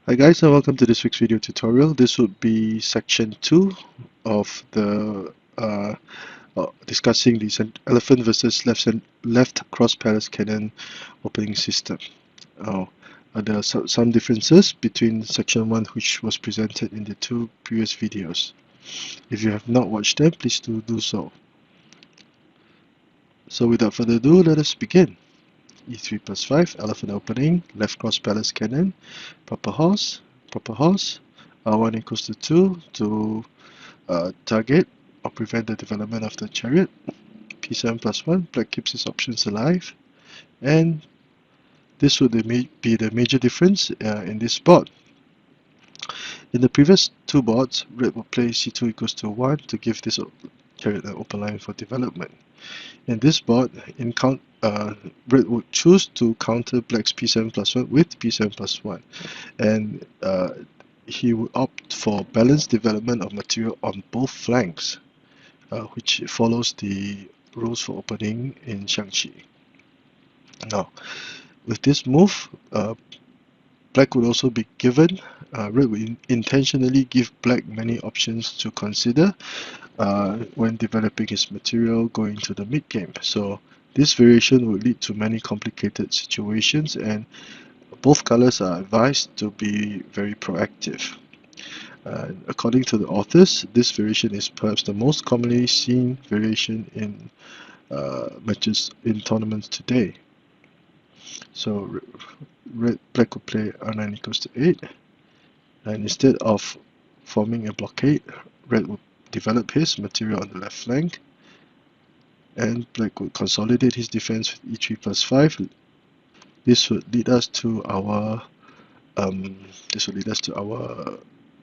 Hi guys, and welcome to this week's video tutorial. This would be section 2 of the discussing the elephant versus left cross palace cannon opening system. Oh, there are some differences between section 1, which was presented in the two previous videos. If you have not watched them, please do so. So without further ado, let us begin. E3 plus 5, elephant opening, left cross palace cannon, proper horse, R1 equals to 2 to target or prevent the development of the chariot. P7 plus 1, black keeps his options alive, and this would be the major difference in this board. In the previous two boards, red would play C2 equals to 1 to give this chariot an open line for development. In this board, red would choose to counter black's P7 plus 1 with P7 plus 1, and he would opt for balanced development of material on both flanks, which follows the rules for opening in Xiangqi. Now, with this move, black would also be given, red would intentionally give black many options to consider when developing his material going to the mid game. So this variation would lead to many complicated situations, and both colors are advised to be very proactive. According to the authors, this variation is perhaps the most commonly seen variation in matches in tournaments today. So black would play R9 equals to 8, and instead of forming a blockade, red would develop his material on the left flank, and black would consolidate his defense with E3 plus 5. This would lead us to our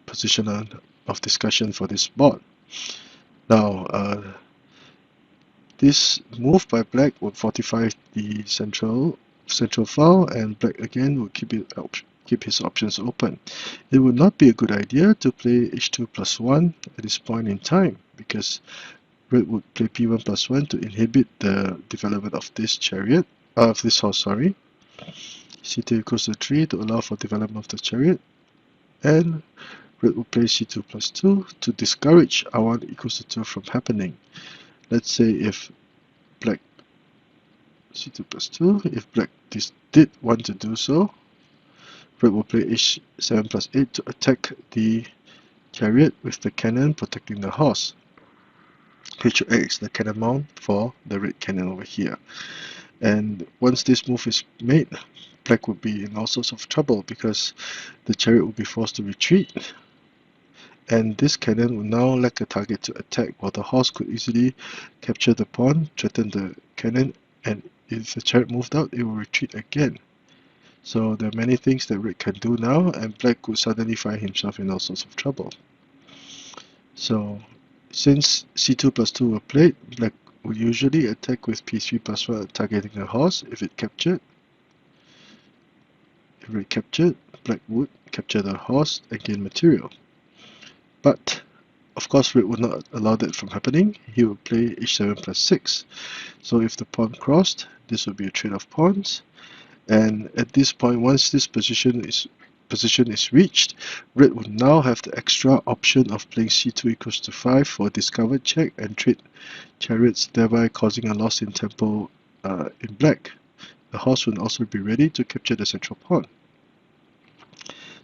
position of discussion for this board. Now, this move by black would fortify the central file, and black again would keep his options open. It would not be a good idea to play h2 plus 1 at this point in time, because red would play p1 plus 1 to inhibit the development of this chariot, of this horse, sorry. c2 equals to 3 to allow for development of the chariot, and red would play c2 plus 2 to discourage r1 equals to 2 from happening. Let's say if black c2 plus 2, if black did want to do so, red will play h7 plus 8 to attack the chariot with the cannon protecting the horse. h8 is the cannon mount for the red cannon over here. And once this move is made, black would be in all sorts of trouble because the chariot would be forced to retreat, and this cannon would now lack a target to attack, while the horse could easily capture the pawn, threaten the cannon, and if the chariot moved out, it will retreat again. So there are many things that red can do now, and black would suddenly find himself in all sorts of trouble. So since c2 plus 2 were played, black would usually attack with p3 plus 1, targeting the horse if it captured. If red captured, black would capture the horse and gain material. But of course, red would not allow that from happening. He would play h7 plus 6. So if the pawn crossed, this would be a trade of pawns. And at this point, once this position is reached, red would now have the extra option of playing c2 equals to 5 for a discovered check and trade chariots, thereby causing a loss in tempo in black. The horse would also be ready to capture the central pawn.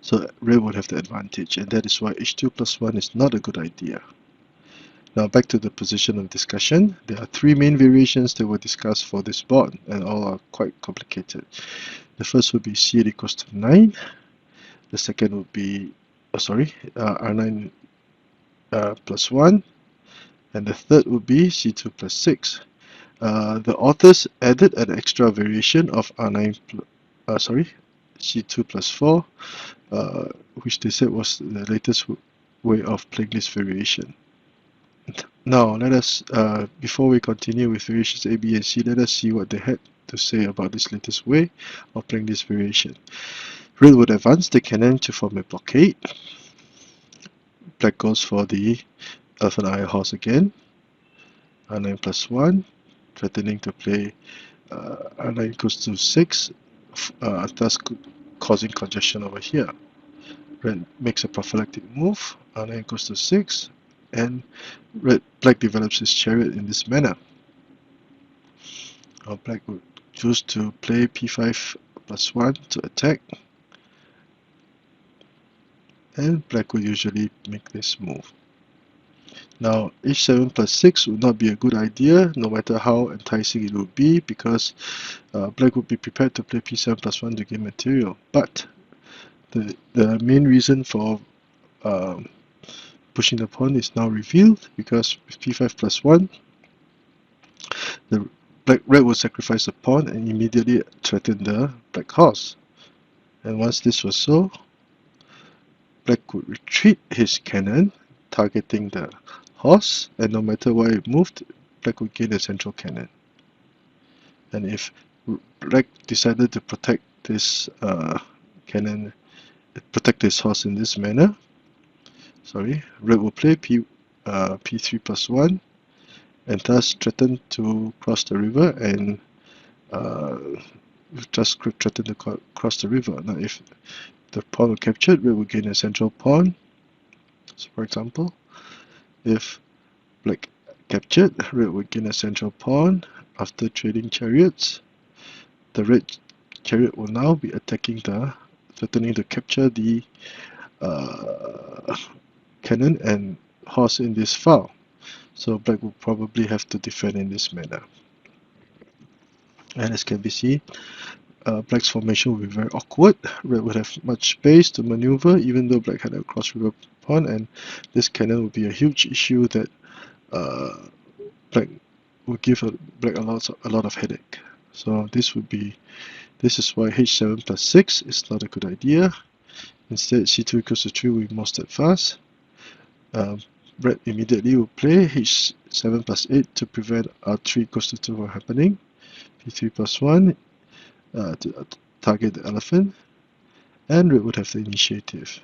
So red would have the advantage, and that is why h2 plus 1 is not a good idea. Now back to the position of discussion. There are three main variations that were discussed for this board, and all are quite complicated. The first would be c8 equals to 9. The second would be, r9 plus 1. And the third would be c2 plus 6. The authors added an extra variation of c2 plus 4, which they said was the latest way of playing this variation. Now, let us, before we continue with variations A, B, and C, let us see what they had to say about this latest way of playing this variation. Red would advance the cannon to form a blockade. Black goes for the elephant iron horse again. R9 plus 1, threatening to play R9 equals to 6, thus causing congestion over here. red makes a prophylactic move, r9 equals to 6, and black develops his chariot in this manner. Now black would choose to play p5 plus 1 to attack, and black would usually make this move. Now h7 plus 6 would not be a good idea, no matter how enticing it would be, because black would be prepared to play p7 plus 1 to gain material. But the main reason for pushing the pawn is now revealed, because with p5 plus 1, the red would sacrifice the pawn and immediately threaten the black horse. And once this was so, black would retreat his cannon, targeting the horse, and no matter where it moved, black would gain a central cannon. And if black decided to protect this cannon, protect his horse in this manner, red will play p3 plus 1, and thus threaten to cross the river, and just threaten to cross the river. Now if the pawn were captured, red will gain a central pawn. So for example, if black captured, red would gain a central pawn. After trading chariots, the red chariot will now be attacking threatening to capture the cannon and horse in this file. So black will probably have to defend in this manner. And as can be seen, black's formation will be very awkward. Red would have much space to maneuver, even though black had a cross river pawn, and this cannon would be a huge issue that black would give black a lot of headache. So this is why h7 plus 6 is not a good idea. Instead, c2 equals to 3 will be more steadfast. Red immediately will play h7 plus 8 to prevent r3 equals to 2 from happening. p3 plus 1 to target the elephant, and red would have the initiative.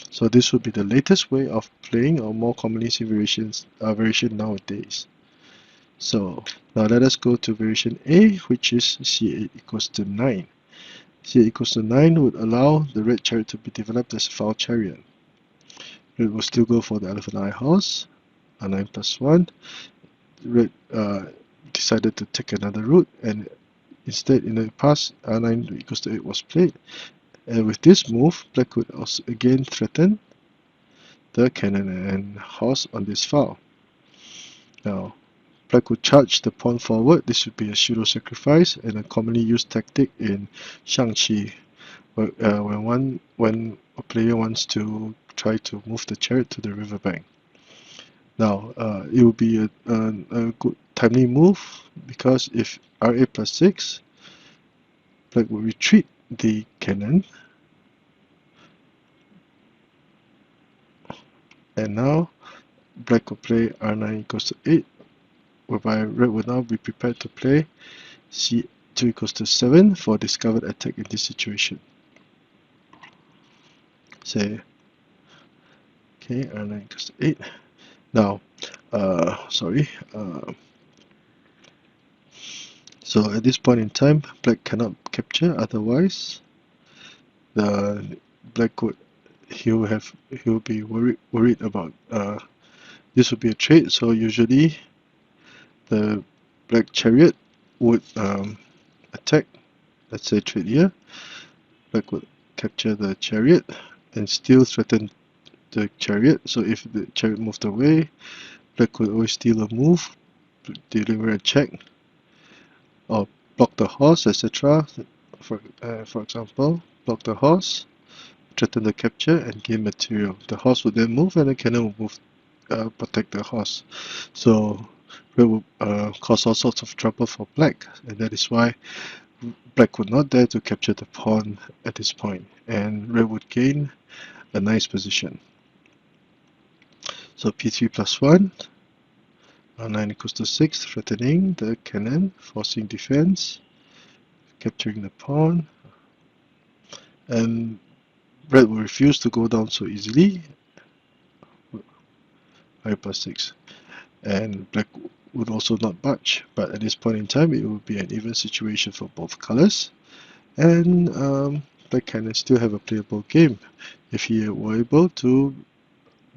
So this would be the latest way of playing, or more commonly seen variation nowadays. So now let us go to variation A, which is c8 equals to 9. c8 equals to 9 would allow the red chariot to be developed as a foul chariot. Red will still go for the elephant eye horse, r9 plus 1. Red decided to take another route, and instead in the past r9 equals to 8 was played. And with this move, black could also again threaten the cannon and horse on this file. Now, black would charge the pawn forward. This would be a pseudo sacrifice and a commonly used tactic in Xiangqi, when a player wants to try to move the chariot to the riverbank. Now, it will be a good timely move, because if r8 plus 6, black will retreat the cannon, and now black will play r9 equals to 8, whereby red will now be prepared to play c2 equals to 7 for discovered attack in this situation. Say, okay, r9 equals to 8. Now, so at this point in time, black cannot capture, otherwise the black would he'll be worried about this would be a trade. So usually the black chariot would attack. Let's say trade here. Black would capture the chariot and still threaten the chariot. So if the chariot moved away, black could always steal a move, deliver a check, or block the horse, etc. For example, block the horse, threaten the capture, and gain material. The horse would then move, and the cannon will move, protect the horse. So red will cause all sorts of trouble for black, and that is why black would not dare to capture the pawn at this point, and red would gain a nice position. So p3 plus 1, r9 equals to 6, threatening the cannon, forcing defense, capturing the pawn, and red will refuse to go down so easily, r plus 6, and black would also not budge, but at this point in time it will be an even situation for both colors, and black can still have a playable game if he were able to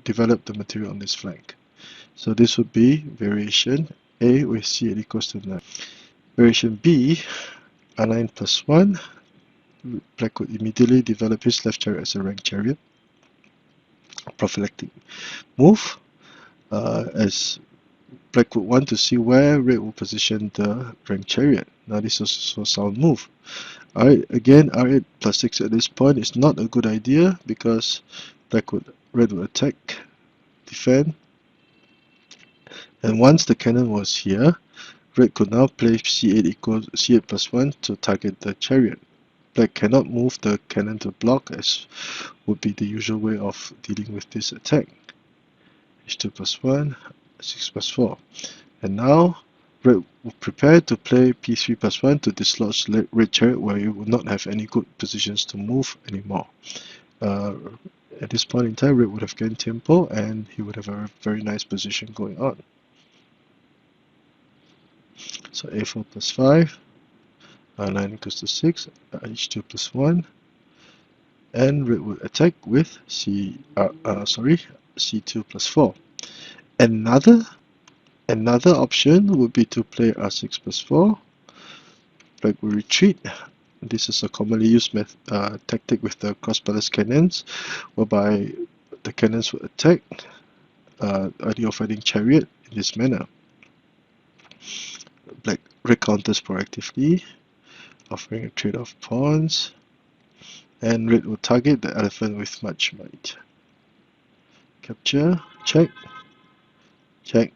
develop the material on this flank. So this would be variation A with C8 equals to 9. Variation B, R9 plus 1. Black would immediately develop his left chariot as a rank chariot. Prophylactic move, as Black would want to see where Red will position the rank chariot. Now this is also a sound move. Alright, again R8 plus 6 at this point is not a good idea because Red would attack, defend, and once the cannon was here, Red could now play C8 plus 1 to target the chariot. Black cannot move the cannon to block, as would be the usual way of dealing with this attack. H2 plus 1, 6 plus 4. And now Red will prepare to play P3 plus 1 to dislodge Red chariot, where it will not have any good positions to move anymore. At this point in time, Red would have gained tempo and he would have a very nice position going on. So A4 plus 5, 9 equals to 6, H2 plus 1, and Red would attack with C2 plus 4. Another option would be to play R6 plus 4. Black will retreat. This is a commonly used tactic with the cross-balanced cannons, whereby the cannons will attack the fighting chariot in this manner. Black counters proactively, offering a trade of pawns, and Red will target the elephant with much might. Capture, check, check,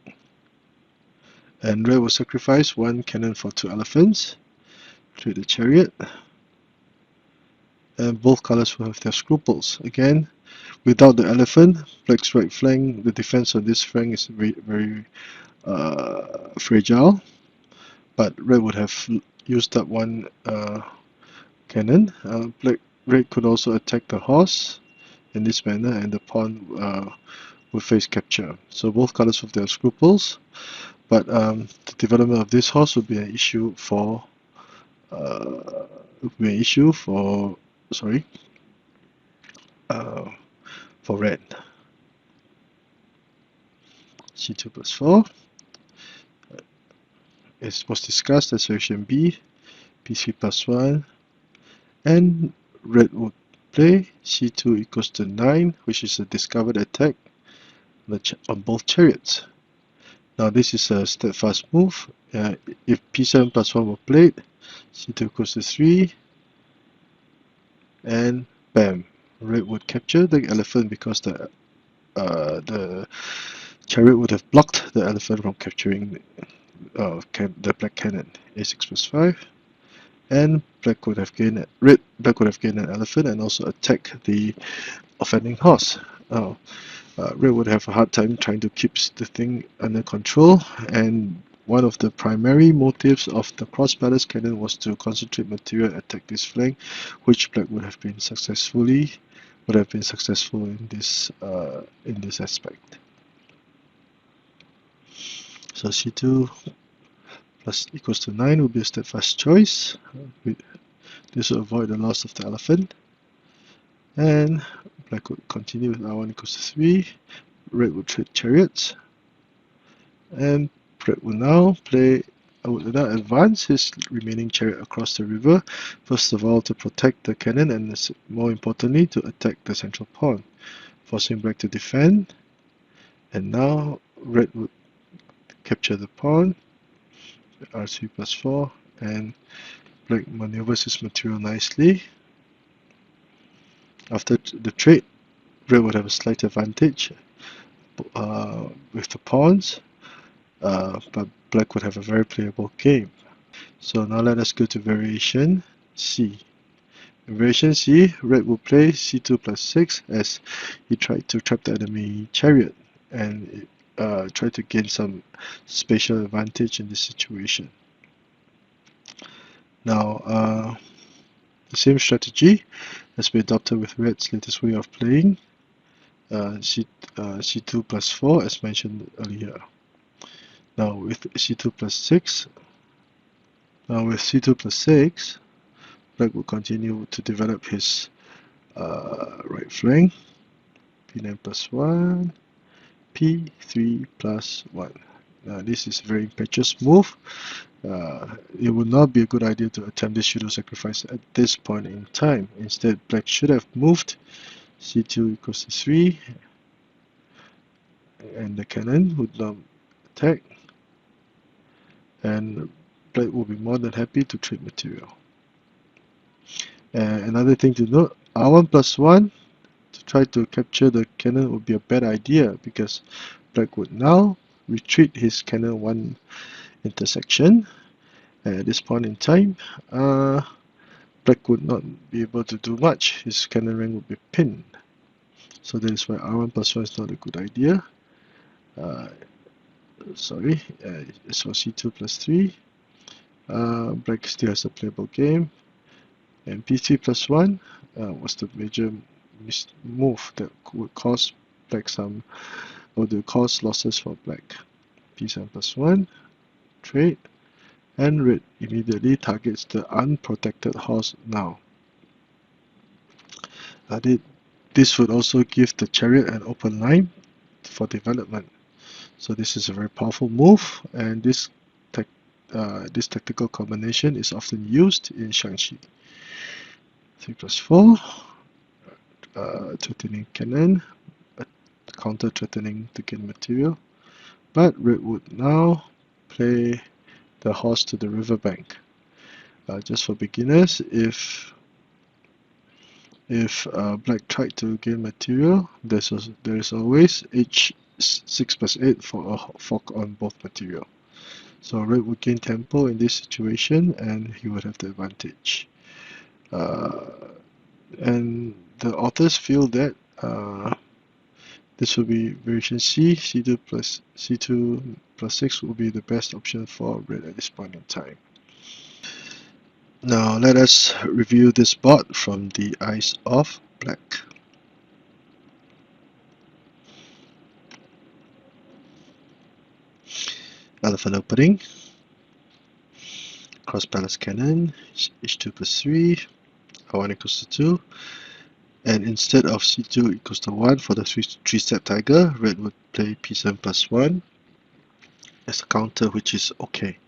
and Red will sacrifice one cannon for 2 elephants, trade the chariot, and both colors will have their scruples. Again, without the elephant, Black's right flank, the defense on this flank is very fragile, but Red would have used up one cannon. Red could also attack the horse in this manner, and the pawn would face capture. So both colors have their scruples, but the development of this horse would be an issue for red. C2 plus 4 was discussed as version B, P3 plus 1, and Red would play C2 equals to 9, which is a discovered attack on both chariots. Now this is a steadfast move. If P7 plus 1 were played, C2 equals to 3, and bam, Red would capture the elephant because the chariot would have blocked the elephant from capturing the black cannon. A6 plus 5, and Black would have gained an elephant and also attack the offending horse. Red would have a hard time trying to keep the thing under control, and one of the primary motives of the cross-balanced cannon was to concentrate material and attack this flank, which Black would have been successful in this aspect. So C2 plus equals to 9 will be a steadfast choice. This will avoid the loss of the elephant. And Black would continue with R1 equals to 3. Red would trade chariots. And Red will now advance his remaining chariot across the river, first of all to protect the cannon and more importantly to attack the central pawn, forcing Black to defend. And now Red would capture the pawn, R3 plus 4, and Black maneuvers his material nicely. After the trade, Red would have a slight advantage with the pawns, but Black would have a very playable game. So now let us go to variation C. In variation C, Red will play C2 plus 6 as he tried to trap the enemy chariot and try to gain some spatial advantage in this situation. Now, the same strategy has been adopted with Red's latest way of playing, C2 plus 4 as mentioned earlier. Now with C2 plus 6, Black will continue to develop his right flank. P9 plus 1, P3 plus 1. Now this is a very impetuous move. It would not be a good idea to attempt this pseudo sacrifice at this point in time. Instead, Black should have moved C2 equals to 3, and the cannon would now attack, and Black will be more than happy to trade material. Another thing to note, R1 plus 1 to try to capture the cannon would be a bad idea, because Black would now retreat his cannon 1 intersection. At this point in time, Black would not be able to do much. His cannon rank would be pinned. So that is why R1 plus 1 is not a good idea. Sorry, so C2 plus 3. Black still has a playable game. And P3 plus 1 was the major move that would cause Black some, or the cause losses for Black. P7 plus 1, trade, and Red immediately targets the unprotected horse now. This would also give the chariot an open line for development. So this is a very powerful move, and this tactical combination is often used in Xiangqi. 3 plus 4, threatening cannon, counter threatening to gain material, but Red would now play the horse to the riverbank. Just for beginners, if Black tried to gain material, there is always H6 plus 8 for a fork on both material. So Red would gain tempo in this situation, and he would have the advantage. And the authors feel that this will be variation C, C2 plus 6 will be the best option for Red at this point in time. Now let us review this board from the eyes of Black. Elephant opening, cross palace cannon, H2 plus 3, R1 equals to 2, and instead of C2 equals to 1 for the 3-step tiger, Red would play P7 plus 1 as a counter, which is okay.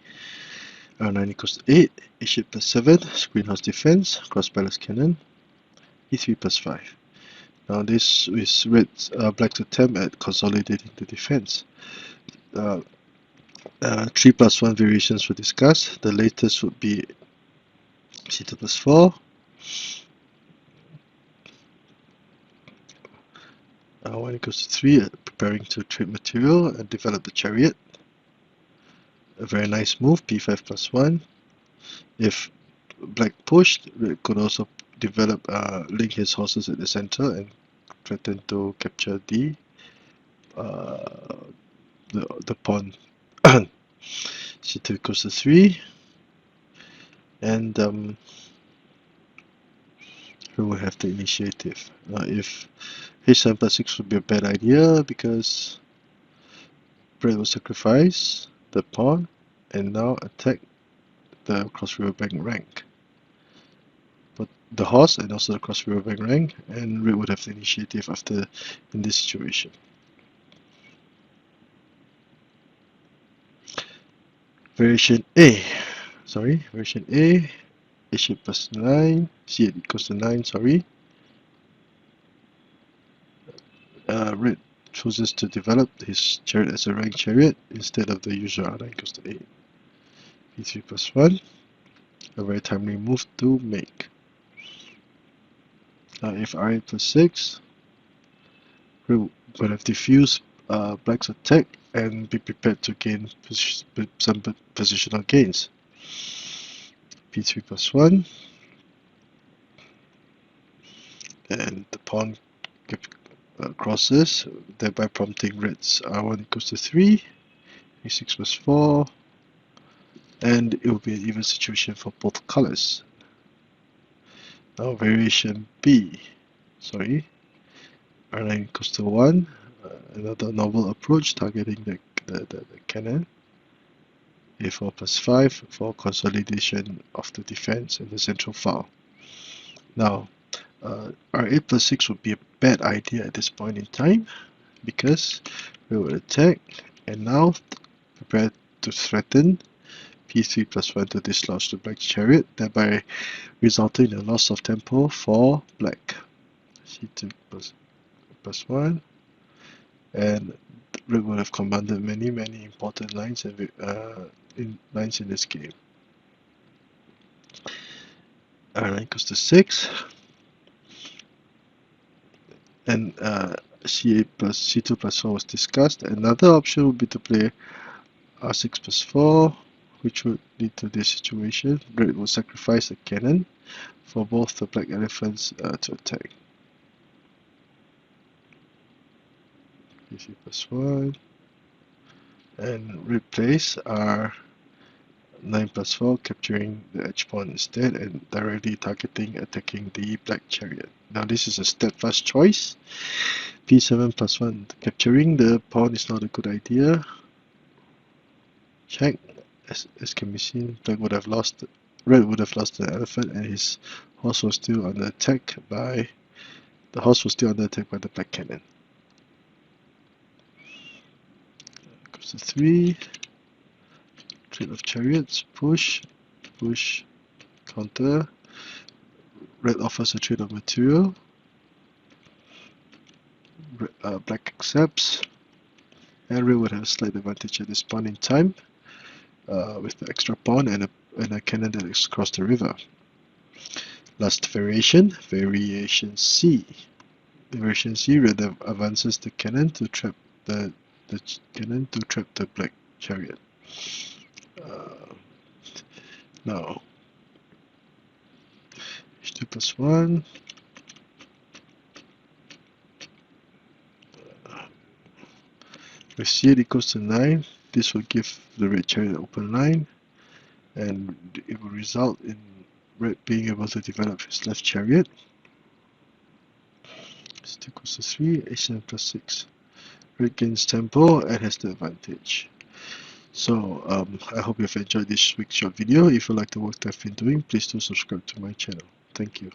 R9 equals to 8, H8 plus 7, greenhouse defense, cross palace cannon, E3 plus 5. Now this is Black's attempt at consolidating the defense. 3 plus 1 variations were discussed. The latest would be C2 plus 4, R1 equals to 3, preparing to trade material and develop the chariot. A very nice move, P5 plus 1. If Black pushed, Red could also develop, link his horses at the center and threaten to capture the pawn. C2 equals to 3, and who will have the initiative. Now if H7 plus 6 would be a bad idea, because Red will sacrifice the pawn and now attack the cross riverbank rank. But the horse and also the cross riverbank rank, and Red would have the initiative after in this situation. Variation A, H8 plus 9, C8 equals to 9, Red chooses to develop his chariot as a rank chariot instead of the usual R9 equals to 8. P3 plus 1, a very timely move to make. If R8 plus 6, Red would have diffused Black's attack and be prepared to gain some positional gains. P3 plus 1, and the pawn crosses, thereby prompting Red's R1 equals to 3, E6 plus 4, and it will be an even situation for both colors. Now variation B, R9 equals to 1, another novel approach targeting the cannon. A4 plus 5 for consolidation of the defense and the central file. Now, r8 plus 6 would be a bad idea at this point in time because we will attack and now prepare to threaten p3 plus 1 to dislodge the black chariot, thereby resulting in a loss of tempo for black. c2 plus 1, and red would have commanded many important lines and lines in this game. r9 equals to 6, and c8 plus c2 plus 4 was discussed. Another option would be to play r6 plus 4, which would lead to this situation. Red will sacrifice a cannon for both the black elephants to attack. c plus 1, and red plays r9 plus 4, capturing the edge pawn instead and directly attacking the black chariot. Now this is a steadfast choice. p7 plus 1, capturing the pawn is not a good idea. Check. As can be seen, red would have lost the elephant, and his horse was still under attack by the black cannon. Goes to 3. Trade of chariots. Push, counter. Red offers a trade of material. Black accepts, and red would have a slight advantage at this point in time with the extra pawn and a cannon that has crossed the river. Last variation C. Variation C, red advances the cannon to trap the black chariot. Now h2 plus 1. With c8 equals to 9, this will give the red chariot open line, and it will result in red being able to develop his left chariot. c2 equals to 3, h7 plus 6. Red gains tempo and has the advantage. So I hope you've enjoyed this week's short video. If you like the work that I've been doing, please do subscribe to my channel. Thank you.